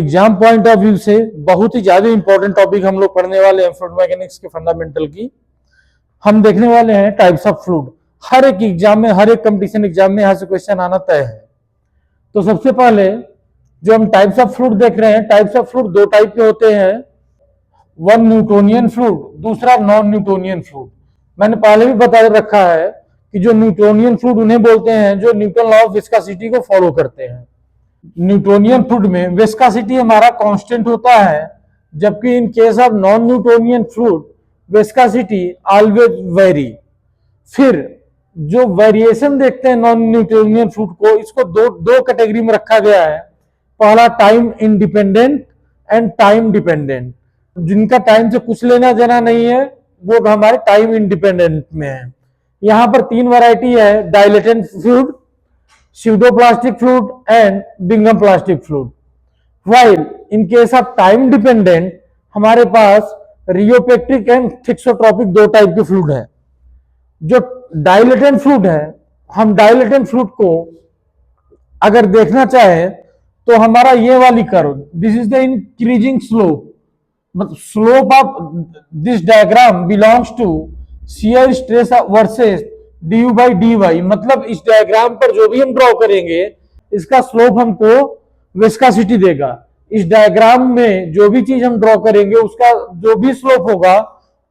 Exam point of view से बहुत ही ज्यादा इंपॉर्टेंट टॉपिक हम लोग पढ़ने वाले हैं फ्लूइड मैकेनिक्स के फंडामेंटल की। हम देखने वाले हैं टाइप्स ऑफ फ्लूइड। हर एक एग्जाम में, हर एक कंपटीशन एग्जाम में यहाँ से क्वेश्चन आना तय है। तो सबसे पहले जो हम टाइप्स ऑफ फ्लूइड देख रहे हैं, टाइप्स ऑफ फ्लूइड दो टाइप के होते हैं, वन न्यूटोनियन फ्लूइड, दूसरा नॉन न्यूटोनियन फ्लूइड। मैंने पहले भी बता रखा है कि जो न्यूटोनियन फ्लूइड उन्हें बोलते हैं जो न्यूटन लॉ ऑफ विस्कोसिटी को फॉलो करते हैं। न्यूटोनियन फ्लूइड में विस्कोसिटी हमारा कांस्टेंट होता है, जबकि इन case of non Newtonian fluid viscosity always very. फिर जो वेरिएशन देखते हैं नॉन न्यूटोनियन फ्लूइड को, इसको दो कैटेगरी में रखा गया है। पहला time independent and time dependent. जिनका टाइम से कुछ लेना देना नहीं है वो हमारे टाइम इंडिपेंडेंट में है। यहां पर तीन वैरायटी है, dilatant fluid, pseudoplastic fluid and Bingham plastic fluid. While in case of time dependent हमारे पास रियोपेक्ट्रिक एंड थिक्सोट्रोपिक दो टाइप के फ्लूइड है। जो डायलेटेंट फ्लूइड है, हम डायलेटेंट फ्लूइड को अगर देखना चाहें तो हमारा ये वाली curve, this is the increasing slope, मतलब slope of this diagram belongs to shear stress versus du by dy। मतलब इस डायग्राम पर जो भी हम ड्रॉ करेंगे इसका स्लोप हमको विस्कोसिटी देगा। इस डायग्राम में जो भी चीज हम ड्रॉ करेंगे उसका जो भी स्लोप होगा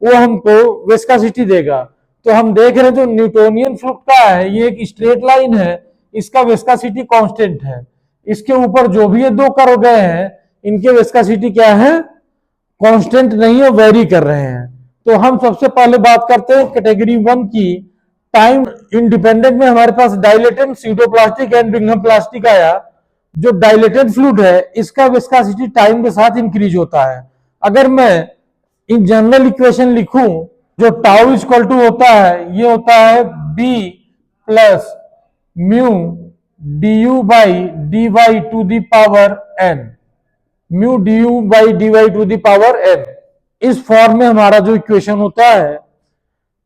वो हमको विस्कोसिटी देगा। तो हम देख रहे हैं जो न्यूटोनियन फ्लूइड का है ये एक स्ट्रेट लाइन है, इसका विस्कोसिटी कांस्टेंट है। इसके ऊपर जो भी ये दो कर्व गए हैं इनके विस्कोसिटी क्या है, कांस्टेंट नहीं है, वेरी कर रहे हैं। तो हम सबसे पहले बात करते हैं कैटेगरी वन की। टाइम इंडिपेंडेंट में हमारे पास dilatant, pseudoplastic and Bingham plastic आया। जो डायलेटेंट फ्लूइड है इसका विस्कोसिटी टाइम के साथ इंक्रीज होता है। अगर मैं इन जनरल इक्वेशन लिखूं, जो टाउ इक्वल टू होता है ये होता है b plus mu du by dy to the power n, mu du by dy to the power n। इस फॉर्म में हमारा जो इक्वेशन होता है,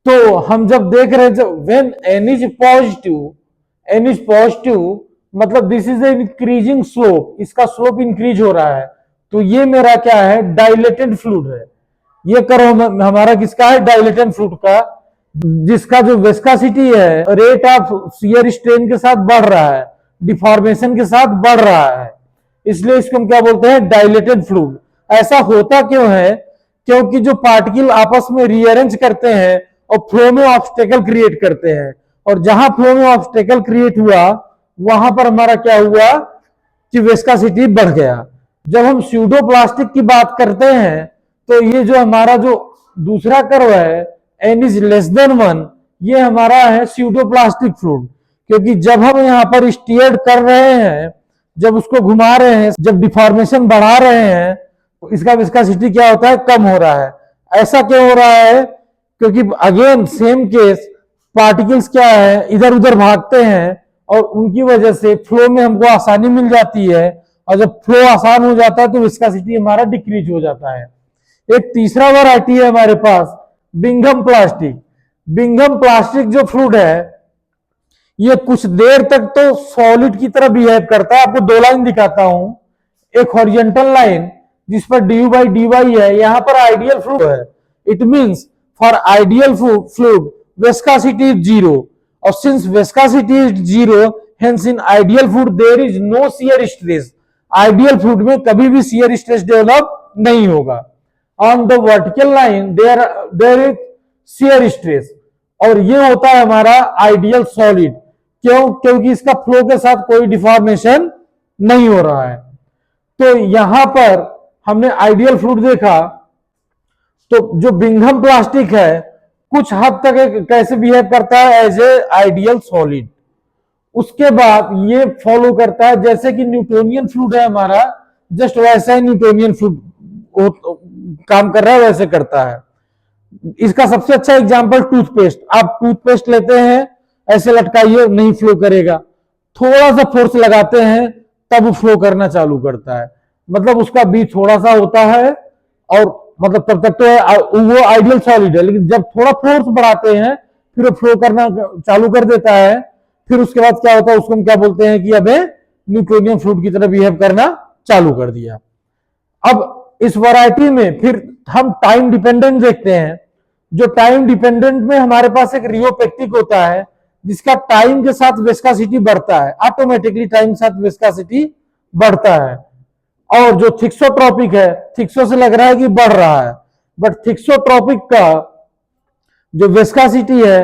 तो हम जब देख रहे हैं व्हेन n इज पॉजिटिव मतलब दिस इज इंक्रीजिंग स्लोप, इसका स्लोप इंक्रीज हो रहा है। तो ये मेरा क्या है, डायलेटेंट फ्लूइड है। ये कर्व हमारा किसका है, डायलेटेंट फ्लूइड का, जिसका जो विस्कोसिटी है रेट ऑफ शियर स्ट्रेन के साथ बढ़ रहा है, डिफॉर्मेशन के साथ बढ़ रहा है, इसलिए इसको हम क्या बोलते हैं, डायलेटेंट फ्लूइड। ऐसा होता क्यों है, क्योंकि जो पार्टिकल आपस में रीअरेंज करते हैं और फ्लो में ऑब्स्टेकल क्रिएट करते हैं, और जहां फ्लो में ऑब्स्टेकल क्रिएट हुआ वहां पर हमारा क्या हुआ कि विस्कोसिटी बढ़ गया। जब हम स्यूडोप्लास्टिक की बात करते हैं तो ये जो हमारा जो दूसरा कर्व है n इज लेस देन 1, ये हमारा है स्यूडोप्लास्टिक फ्लूइड। क्योंकि जब हम यहाँ पर स्टीयर्ड कर रहे हैं, जब उसको घुमा रहे हैं, जब डिफॉर्मेशन बढ़ा रहे हैं, तो इसका विस्कोसिटी क्या होता है, कम हो रहा है। ऐसा क्यों हो रहा है, क्योंकि अगेन सेम केस, पार्टिकल्स क्या है इधर उधर भागते हैं और उनकी वजह से फ्लो में हमको आसानी मिल जाती है, और जब फ्लो आसान हो जाता है तो विस्कोसिटी हमारा डिक्रीज हो जाता है। एक तीसरा वैरायटी है हमारे पास बिंघम प्लास्टिक। बिंघम प्लास्टिक जो फ्लूइड है ये कुछ देर तक तो सॉलिड की तरह बिहेव करता है। आपको दो लाइन दिखाता हूं, एक हॉरिजॉन्टल लाइन जिस पर du by dy है, यहां पर आइडियल फ्लूइड है। It means for ideal fluid viscosity is zero, और since viscosity is zero hence in ideal fluid there is no shear stress। Ideal fluid में कभी भी shear stress डेवलप नहीं होगा। On the vertical line there is shear stress, और ये होता है हमारा आइडियल सॉलिड। क्यों, क्योंकि इसका फ्लो के साथ कोई डिफॉर्मेशन नहीं हो रहा है। तो यहां पर हमने आइडियल फ्लूइड देखा, तो जो बिंघम प्लास्टिक है कुछ हद तक कैसे बिहेव करता है, एज ए आइडियल सॉलिड। उसके बाद ये फॉलो करता है जैसे कि न्यूटोनियन फ्लूइड है हमारा, जस्ट वैसा ही न्यूटोनियन फ्लूइड काम कर रहा है, वैसे करता है। इसका सबसे अच्छा एग्जांपल टूथपेस्ट। आप टूथपेस्ट लेते हैं, ऐसे लटकाइए, नहीं फ्लो करेगा, थोड़ा सा फोर्स लगाते हैं तब फ्लो करना चालू करता है। मतलब उसका बी थोड़ा सा होता है, और मतलब तब तक तो वो आइडियल सॉलिड है, लेकिन जब थोड़ा फोर्स बढ़ाते हैं फिर वो फ्लो करना चालू कर देता है। फिर उसके बाद क्या होता है, उसको हम क्या बोलते हैं कि अबे न्यूटोनियन फ्लूइड की तरह बिहेव करना चालू कर दिया। अब इस वैरायटी में फिर हम टाइम डिपेंडेंट देखते हैं। जो टाइम डिपेंडेंट में हमारे पास एक रियोपेक्टिक होता है जिसका टाइम के साथ विस्कोसिटी बढ़ता है, ऑटोमेटिकली टाइम के साथ विस्कोसिटी बढ़ता है। और जो थिक्सोट्रॉपिक है, थिक्सो से लग रहा है कि बढ़ रहा है, बट थिक्सोट्रॉपिक का जो विस्कोसिटी है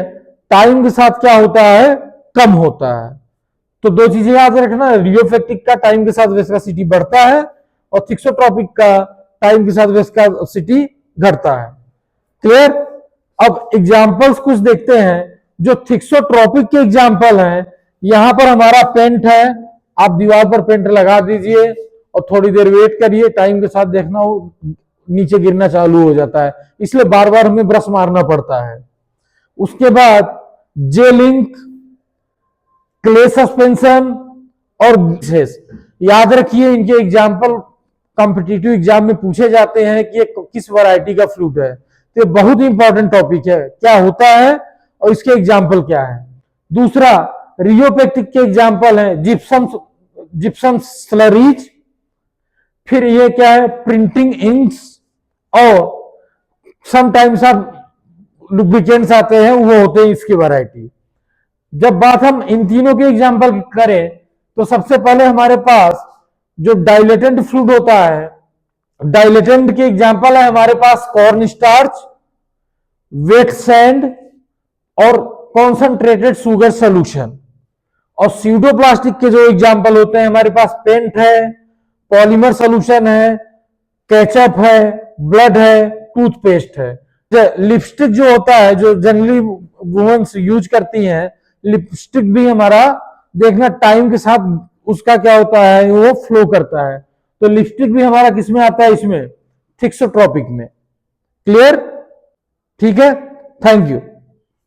टाइम के साथ क्या होता है, कम होता है। तो दो चीजें याद रखना, रियोपेक्टिक का टाइम के साथ विस्कोसिटी बढ़ता है और थिक्सोट्रॉपिक का टाइम के साथ विस्कोसिटी घटता है। क्लियर? अब एग्जांपल्स कुछ देखते हैं। जो थिक्सोट्रॉपिक के एग्जांपल हैं, यहां पर हमारा पेंट है, आप दीवार पर पेंट लगा दीजिए और थोड़ी देर वेट करिए, टाइम के साथ देखना वो नीचे गिरना चालू हो जाता है, इसलिए बार बार हमें ब्रश मारना पड़ता है। उसके बाद जेलिंक, क्ले सस्पेंशन और याद रखिए इनके एग्जाम्पल कॉम्पिटिटिव एग्जाम में पूछे जाते हैं कि ये किस वैरायटी का फ्लूइड है। तो ये बहुत ही इंपॉर्टेंट टॉपिक है, क्या होता है और इसके एग्जाम्पल क्या है। दूसरा, रियोपेक्टिक के एग्जाम्पल है जिप्सम स्लरीज, फिर ये क्या है, प्रिंटिंग इंक्स, और समटाइम्स आप लुब्रिकेंट्स आते हैं, वो होते हैं इसकी वैरायटी। जब बात हम इन तीनों के एग्जाम्पल करें तो सबसे पहले हमारे पास जो डाइलेटेंट फ्लूइड होता है, डाइलेटेंट के एग्जाम्पल है हमारे पास कॉर्न स्टार्च, वेट सैंड और कॉन्सेंट्रेटेड शुगर सोल्यूशन। और स्यूडोप्लास्टिक के जो एग्जाम्पल होते हैं हमारे पास पेंट है, पॉलीमर सोल्यूशन है, केचप है, ब्लड है, टूथपेस्ट है। लिपस्टिक जो होता है, जो जनरली वुमेन्स यूज करती हैं, लिपस्टिक भी हमारा देखना टाइम के साथ उसका क्या होता है, वो फ्लो करता है। तो लिपस्टिक भी हमारा किसमें आता है, इसमें थिक्सोट्रॉपिक में। क्लियर? ठीक है, थैंक यू।